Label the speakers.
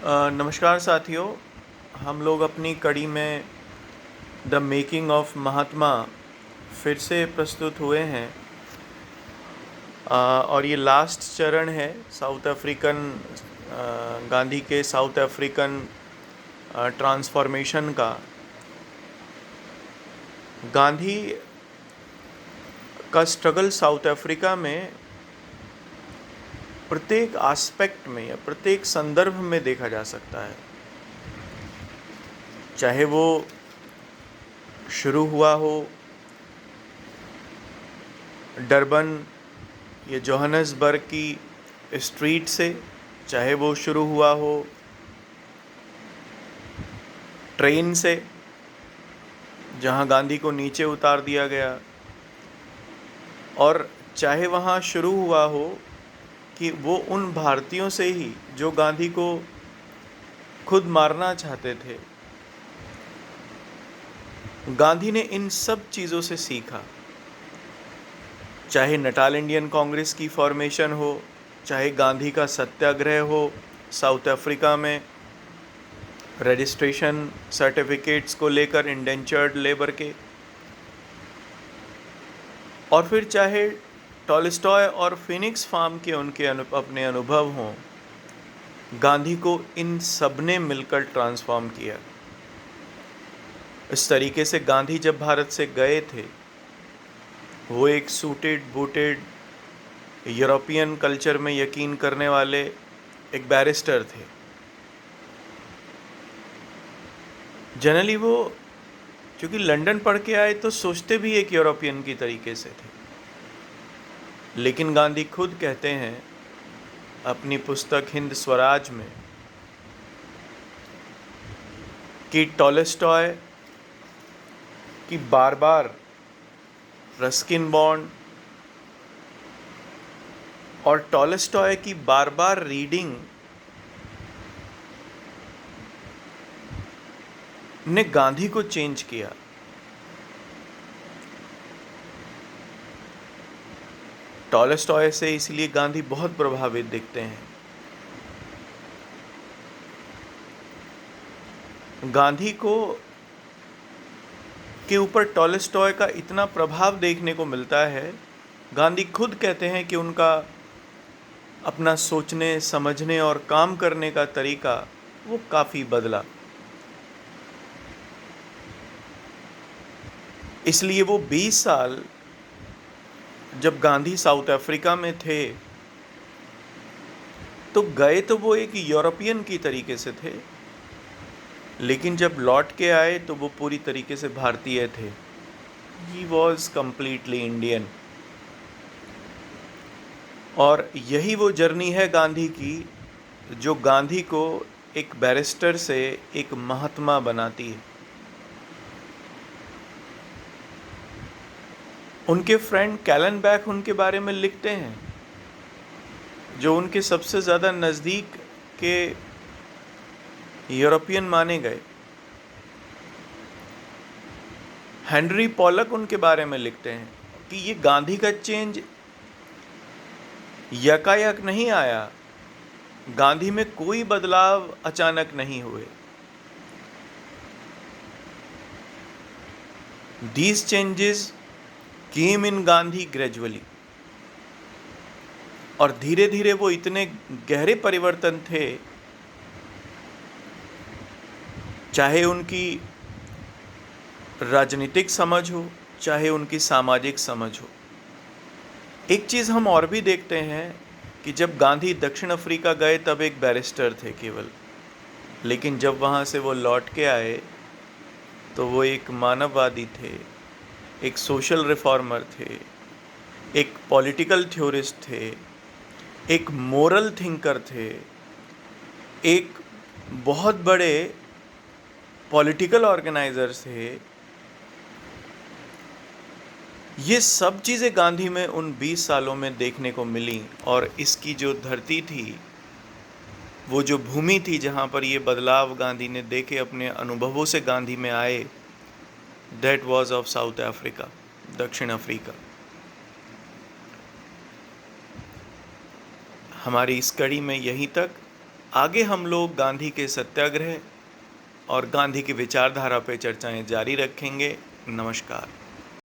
Speaker 1: नमस्कार साथियों। हम लोग अपनी कड़ी में द मेकिंग ऑफ महात्मा फिर से प्रस्तुत हुए हैं। और ये लास्ट चरण है साउथ अफ्रीकन गांधी के साउथ अफ्रीकन ट्रांसफॉर्मेशन का। गांधी का स्ट्रगल साउथ अफ्रीका में प्रत्येक एस्पेक्ट में या प्रत्येक संदर्भ में देखा जा सकता है। चाहे वो शुरू हुआ हो डरबन या जोहानसबर्ग की स्ट्रीट से, चाहे वो शुरू हुआ हो ट्रेन से जहां गांधी को नीचे उतार दिया गया, और चाहे वहां शुरू हुआ हो कि वो उन भारतीयों से ही जो गांधी को खुद मारना चाहते थे। गांधी ने इन सब चीज़ों से सीखा। चाहे नटाल इंडियन कांग्रेस की फॉर्मेशन हो, चाहे गांधी का सत्याग्रह हो साउथ अफ्रीका में रजिस्ट्रेशन सर्टिफिकेट्स को लेकर इंडेंचर्ड लेबर के, और फिर चाहे टॉलस्टॉय और फिनिक्स फार्म के उनके अपने अनुभव हों, गांधी को इन सब ने मिलकर ट्रांसफॉर्म किया। इस तरीके से गांधी जब भारत से गए थे, वो एक सूटेड बूटेड यूरोपियन कल्चर में यकीन करने वाले एक बैरिस्टर थे। जनरली वो क्योंकि लंदन पढ़ के आए तो सोचते भी एक यूरोपियन की तरीके से थे, लेकिन गांधी खुद कहते हैं अपनी पुस्तक हिंद स्वराज में कि टॉलस्टॉय की बार बार रस्किन बॉन्ड और टॉलस्टॉय की बार बार रीडिंग ने गांधी को चेंज किया। टॉलस्टॉय से इसलिए गांधी बहुत प्रभावित दिखते हैं। गांधी को के ऊपर टॉलस्टॉय का इतना प्रभाव देखने को मिलता है। गांधी खुद कहते हैं कि उनका अपना सोचने समझने और काम करने का तरीका वो काफ़ी बदला। इसलिए वो 20 साल जब गांधी साउथ अफ्रीका में थे तो गए तो वो एक यूरोपियन की तरीके से थे, लेकिन जब लौट के आए तो वो पूरी तरीके से भारतीय थे। He was completely Indian. और यही वो जर्नी है गांधी की जो गांधी को एक बैरिस्टर से एक महात्मा बनाती है। उनके फ्रेंड कैलन बैक उनके बारे में लिखते हैं, जो उनके सबसे ज़्यादा नज़दीक के यूरोपियन माने गए। हेनरी पॉलक उनके बारे में लिखते हैं कि ये गांधी का चेंज यकायक नहीं आया, गांधी में कोई बदलाव अचानक नहीं हुए। These changes came in Gandhi gradually. और धीरे धीरे वो इतने गहरे परिवर्तन थे, चाहे उनकी राजनीतिक समझ हो, चाहे उनकी सामाजिक समझ हो। एक चीज़ हम और भी देखते हैं कि जब गांधी दक्षिण अफ्रीका गए तब एक बैरिस्टर थे केवल, लेकिन जब वहाँ से वो लौट के आए तो वो एक मानववादी थे, एक सोशल रिफॉर्मर थे, एक पॉलिटिकल थ्योरिस्ट थे, एक मोरल थिंकर थे, एक बहुत बड़े पॉलिटिकल ऑर्गेनाइजर्स थे। ये सब चीज़ें गांधी में उन 20 सालों में देखने को मिली। और इसकी जो धरती थी, वो जो भूमि थी जहाँ पर ये बदलाव गांधी ने देखे, अपने अनुभवों से गांधी में आए, that was of south Africa, दक्षिण अफ्रीका। हमारी इस कड़ी में यहीं तक। आगे हम लोग गांधी के सत्याग्रह और गांधी की विचारधारा पे चर्चाएं जारी रखेंगे। नमस्कार।